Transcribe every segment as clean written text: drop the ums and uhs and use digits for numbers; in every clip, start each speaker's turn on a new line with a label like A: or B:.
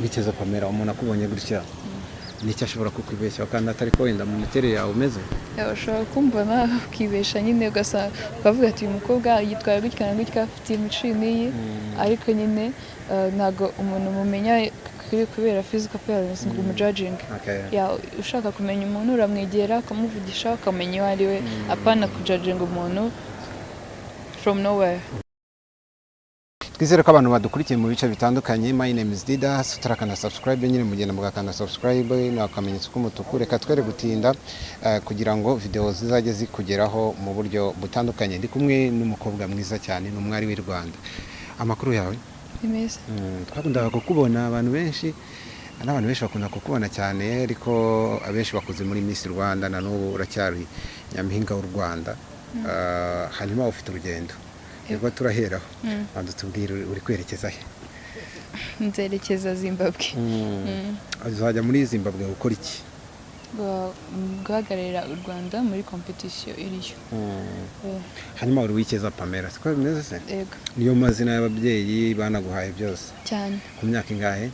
A: Bikeza Pamela umuntu akubonye gutya nicyo ashobora kukwibeshya kandi atari ko wenda mu miterere yawe umeze
B: ushobora kumbona ukibesha nyine ukavuga ati uyu mukobwa yitwara gutya na gutya afite imico n'iyi ariko nyine ntabwo umuntu mumenya kubera physical appearance ngo umujudging ushaka kumenya umuntu uramwegera ukamuvugisha ukamenya uwo ari we apana kujudging umuntu from nowhere.
A: Twizere ko abantu badukurikiye mu bice bitandukanye. My name is Didas. Turakana subscribe nyine mugenda mugakanda subscribe na akamenyetso k'umutuku. Reka twere gutinda kugira ngo video zizajye zikugeraho mu buryo butandukanye. Ndi kumwe n'umukobwa mwiza cyane n'umwari w'i Rwanda. Amakuru yawe?
B: Imeze.
A: Twakundaga kukubona abantu benshi n'abantu benshi bakunda kukubona cyane ariko abenshi bakuze muri Miss Rwanda na n'ubu uracyari nyampinga w'u Rwanda. Hanyuma ufite urugendo. Yego turaheraho. Bandu tubwire uri kwerekeza he?
B: Nzerekeza Zimbabwe.
A: Azajya muri Zimbabwe gukora iki?
B: Guhagararira u Rwanda muri competition iriyo.
A: Hanyuma uri Wikeza Pamela. Siko bimeze se?
B: Yego.
A: Niyo mazina y'ababyeyi banaguhaye byose.
B: Cyane.
A: Ku myaka ingahe?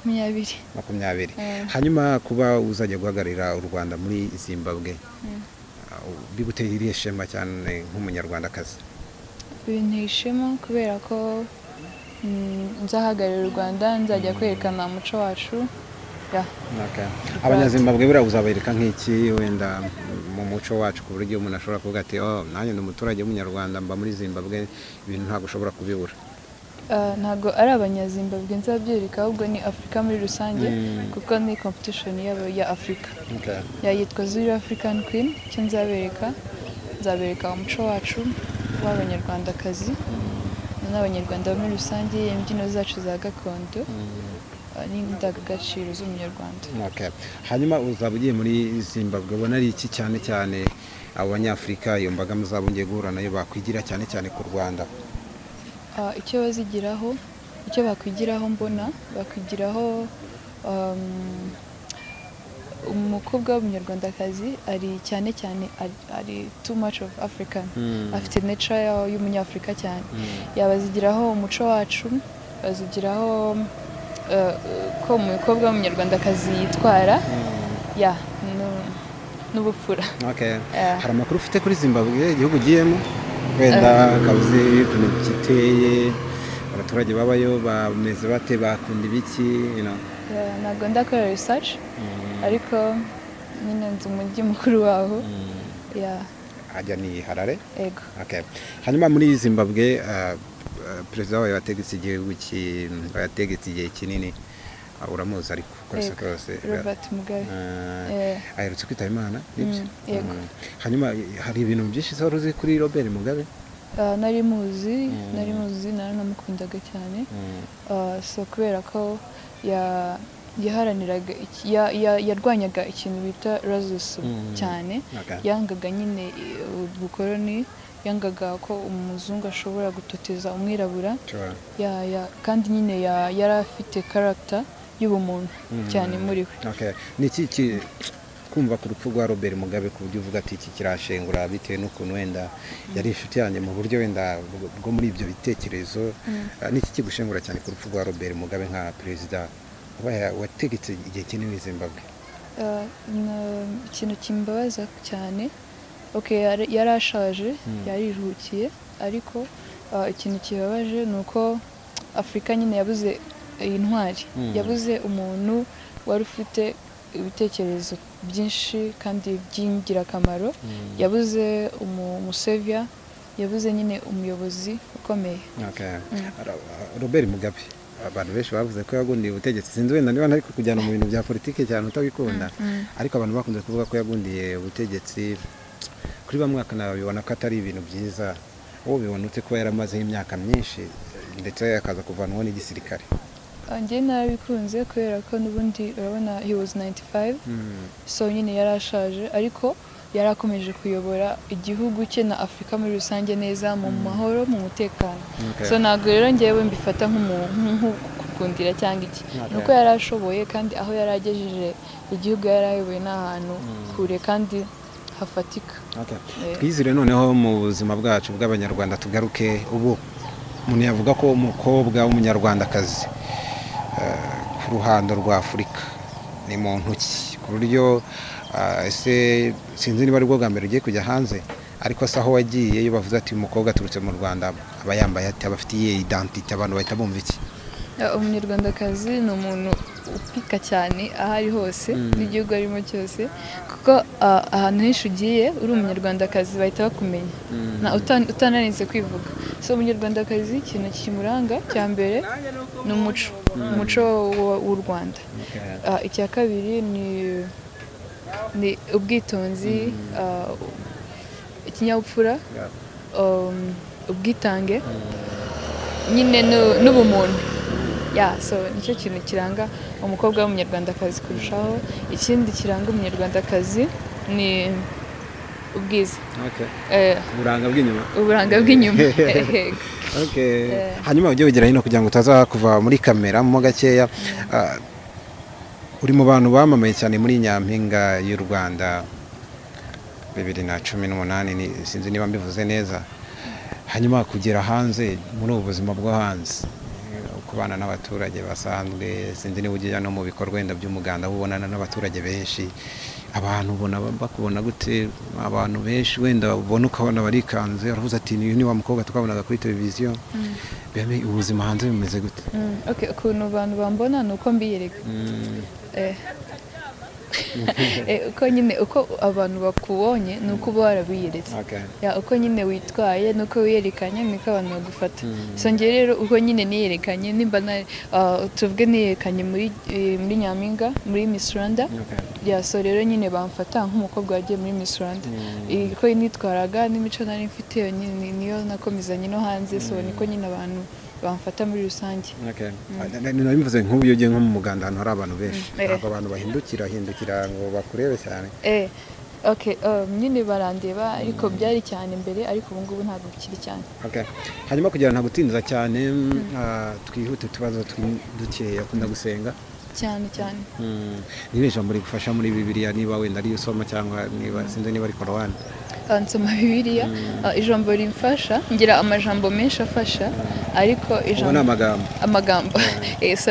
B: 20.
A: 20. Hanyuma kuba uzajya guhagararira u Rwanda muri Zimbabwe. Biguteye irihe shema cyane nk'umunyarwandakazi?
B: Bintishemo kubera ko nzahagararira u Rwanda nzajya kwerekana umuco wacu.
A: Abanyazimbabwe bira uzabereka nk'iki wenda mu muco wacu ku buryo umuntu ashobora kuvuga ati nanjye ndi umuturage w'umunyarwanda mba muri Zimbabwe ibintu ntabwo ushobora kubibura.
B: Ntabwo ari abanyazimbabwe nzabyereka ahubwo ni Afrika muri rusange kuko ni competition ya Afrika. Yitwa Zuri African Queen. Icyo nzabereka umuco wacu w'abanyarwandakazi n'abanyarwanda muri rusange, imbyino zacu za gakondo n'indangagaciro z'umunyarwanda.
A: Hanyuma uzaba ugiye muri Zimbabwe ubona ari iki cyane cyane abo banyafurika iyo mbaga muzaba ngiye guhura nayo bakwigira cyane cyane ku Rwanda?
B: Icyo bazigiraho, icyo bakwigiraho mbona bakwigiraho umukobwa w'umunyarwandakazi ari cyane ari too much of African. Afite nature y'umunyafrika cyane. Yabazigiraho umuco wacu, bazigiraho ko umukobwa w'umunyarwandakazi yitwara n'ubupfura.
A: Hari amakuru ufite kuri Zimbabwe igihugu ugiyemo wenda kabuze ukuntu kiteye abaturage babayo bameze bate bakunda ibiki
B: ntabwo ndakora research ariko nyine nzi umujyi mukuru waho.
A: Ajya ni Harare?
B: Yego.
A: Hanyuma muri Zimbabwe perezida wayo yategetse igihe kinini uramuzi ariko kose
B: Robert Mugabe
A: aherutse kwitaba Imana nibyo?
B: Yego.
A: Hanyuma hari ibintu byinshi wari uzi kuri Robert Mugabe?
B: Nari muzi naranamukundaga cyane. So kubera ko yaharaniraga yarwanyaga ikintu bita racism cyane. Yangaga nyine ubukoloni, yangaga ko umuzungu ashobora gutoteza umwirabura. Kandi nyine yari afite character y'ubumuntu cyane muri we.
A: Ni iki kumva ku rupfu rwa Robert Mugabe ku buryo uvuga ati iki kirashengura bitewe n'ukuntu wenda yari inshuti yanjye mu buryo wenda bwo muri ibyo bitekerezo? Niki kigushengura cyane ku rupfu rwa Robert Mugabe nka perezida wategetse igihe kinini Zimbabwe?
B: Ikintu kimbabaza cyane yari ashaje, yariruhukiye, ariko ikintu kibabaje ni uko Afrika nyine yabuze intwari, yabuze umuntu wari ufite ibitekerezo byinshi kandi by'ingirakamaro, yabuze umusevya, yabuze nyine umuyobozi ukomeye.
A: Robert Mugabe abantu benshi bavuze ko yagundiye ubutegetsi, sinzi wenda niba ntari kujyana mu bintu bya politike cyane utabikunda, ariko abantu bakunze kuvuga ko yagundiye ubutegetsi. Kuri bamwe bakanabibona ko atari ibintu byiza. Wowe bibona ute ko yaramazeho imyaka myinshi ndetse akaza kuvanwaho n'igisirikare?
B: Njye narabikunze kubera ko n'ubundi urabona he was 95, so nyine yarashaje ariko yarakomeje kuyobora igihugu cye na Afrika muri rusange neza mu mahoro mu mutekano. So ntabwo rero ngewe mbifata nk'ukundira cyangwa iki, nuko yarashoboye kandi aho yaragejeje igihugu yarayoboye n'ahantu kure kandi hafatika.
A: Twizire noneho mu buzima bwacu bw'abanyarwanda tugaruke ubu umuntu yavuga ko umukobwa w'umunyarwandakazi ruhando rwa Afurika ni mu ntoki ku buryo ese sinzi niba ari bwo bwa mbere ugiye kujya hanze ariko se aho wagiye iyo bavuze ati umukobwa aturutse mu Rwanda aba yambaye ati aba afite iyihe identity abantu bahita bumva iki?
B: Umunyarwandakazi ni umuntu upika cyane aho ari hose n'igihugu arimo cyose kuko ahantu henshi ugiye uri umunyarwandakazi bahita bakumenya utananize kwivuga. So umunyarwandakazi ikintu kimuranga cya mbere ni umuco w'u Rwanda. Icya kabiri ni ubwitonzi, ikinyabupfura, ubwitange nyine n'ubumuntu. So nicyo kintu kiranga umukobwa w'umunyarwandakazi kurushaho. Ikindi kiranga umunyarwandakazi ni ubwiza. Uburanga bw'inyuma.
A: Hanyuma ujye wegera hino kugira ngo utaza kuva muri kamera mo gakeya. Uri mu bantu bamamaye cyane muri Nyampinga y'u Rwanda 2018 sinzi niba mbivuze neza. Hanyuma kugera hanze muri ubu buzima bwo hanze kubana n'abaturage basanzwe, sinzi niba ujya no mu bikorwa wenda by'umuganda ubonana n'abaturage benshi, abantu ubona bakubona gute? Abantu benshi wenda ubona ukabona barikanze aravuze ati ni wa mukobwa tukabonaga kuri televiziyo. Ubuzima hanze bimeze gute?
B: Ukuntu abantu bambona ni uko mbiyereka. Uko nyine uko abantu bakubonye ni uko uba warabiyeretse. Uko nyine witwaye nuko wiyerekanye niko abantu bagufata. So njye rero uko nyine niyerekanye nimba tuvuge niyerekanye muri Nyampinga muri Miss Rwanda. So rero nyine bamfata nk'umukobwa wagiye muri Miss Rwanda. Uko nitwaraga n'imico nari mfite niyo nakomezanye no hanze. So niko nyine abantu bamfata muri rusange.
A: Nabivuze nk'ubu iyo ugiye nko mu muganda ahantu hari abantu benshi ntabwo abantu bahindukira ngo bakurebe cyane.
B: Nyine barandeba ariko byari cyane mbere ariko ubu ngubu ntabwo bikiri cyane.
A: Hanyuma kugira nta gutinza cyane twihute tubazo dukeya ukunda gusenga
B: cyane.
A: Niba ijambo rigufasha muri Bibiliya niba wenda ariyo usoma cyangwa niba sinzi niba ari Korowani?
B: Nsoma Bibiliya. Ijambo rimfasha ngira amajambo menshi afasha ariko ijambo amagambo so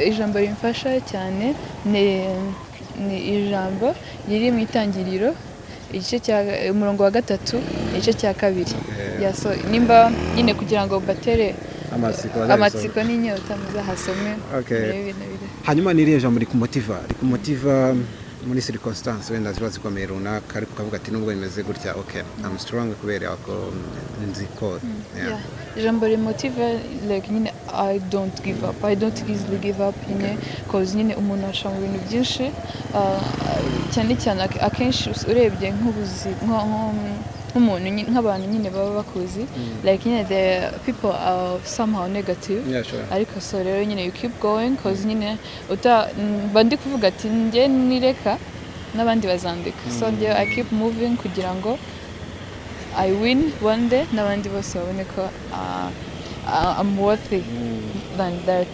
B: ijambo rimfasha cyane ni ijambo riri mu Itangiriro umurongo wa 3 igice cya 2. So nimba nyine kugira ngo batere amatsiko n'inyota muzahasome.
A: Hanyuma niriye jambo rikumotiva muri circumstance wenda ziba zikomeye runaka ariko ukavuga ati nubwo bimeze gutya I'm strong kubera ko nzi ko
B: ijambo rimotive like nyine I don't easily give up nyine cause nyine umuntu aca mu bintu byinshi cyane akenshi urebye nk'umuntu nk'abantu nyine baba bakuzi like nyine the people are somehow negative. Ariko so rero nyine you keep going cause nyine bandi kuvuga ati njye nireka n'abandi bazandika. So njye I keep moving kugira ngo I win one day n'abandi bose babone ko I'm worthy than that.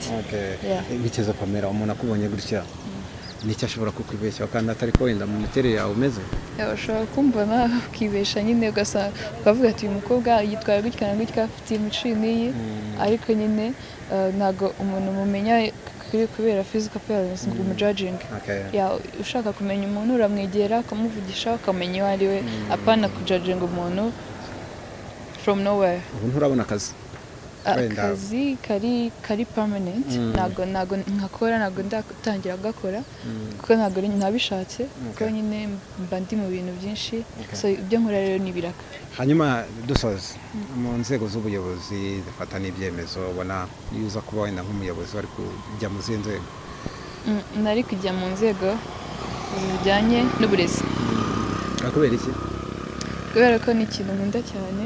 A: Bikeza Pamela umuntu akubonye gutya nicyo ashobora kukwibeshya kandi atari ko wenda mu miterere yawe umeze?
B: Ushobora kumbona ukibesha nyine ukavuga ati uyu mukobwa yitwara gutya na gutya afite imico n'iyi ariko nyine ntabwo umuntu mumenya kubera physical appearance ngo umujudging. Ushaka kumenya umuntu uramwegera ukamuvugisha ukamenya uwo ari we apana kujudging umuntu from nowhere.
A: Ubu nturabona akazi?
B: Akazi kari permanent ntabwo nkakora ntabwo ndatangira gukora kuko ntabwo nabishatse kuko nyine mba ndi mu bintu byinshi. So ibyo nkora rero ni ibiraka.
A: Hanyuma dusoza mu nzego z'ubuyobozi zifata n'ibyemezo ubona iyo uza kuba wenda nk'umuyobozi wari kujya mu zindi nzego?
B: Nari kujya mu nzego zijyanye n'uburezi.
A: Kubera iki?
B: Kubera ko ni ikintu nkunda cyane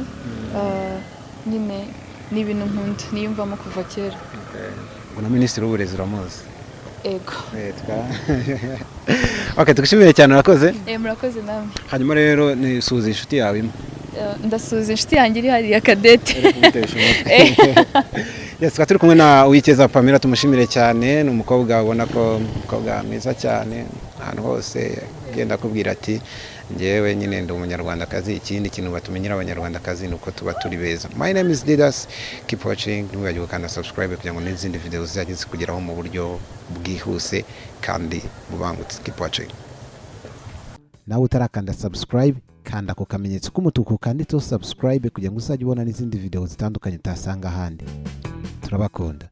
B: nyine ni ibintu nkunda niyumvamo kuva kera.
A: Ubwo na Minisitiri w'Uburezi uramuzi?
B: Ego.
A: Tugushimire cyane urakoze.
B: Murakoze namwe.
A: Hanyuma rero nisuhuza inshuti yawe imwe.
B: Ndasuhuza inshuti yanjye iri hariya Cadette.
A: Turi kumwe na Uwikeza Pamela tumushimire cyane. Ni umukobwa ubona ko umukobwa mwiza cyane ahantu hose agenda akubwira ati njyewe nyine ndi umunyarwandakazi. Ikindi kintu batumenyera abanyarwandakazi ni uko tuba turi beza. My name is Didas, keep watching, ntiwibagirwe gukanda subscribe kugira ngo n'izindi video zizajye zikugeraho mu buryo bwihuse kandi bubangutse. Keep watching. Nawe utarakanda subscribe, kanda ku kamenyetso k'umutuku kanditseho subscribe kugira ngo uzajye ubona n'izindi video zitandukanye utasanga ahandi. Turabakunda.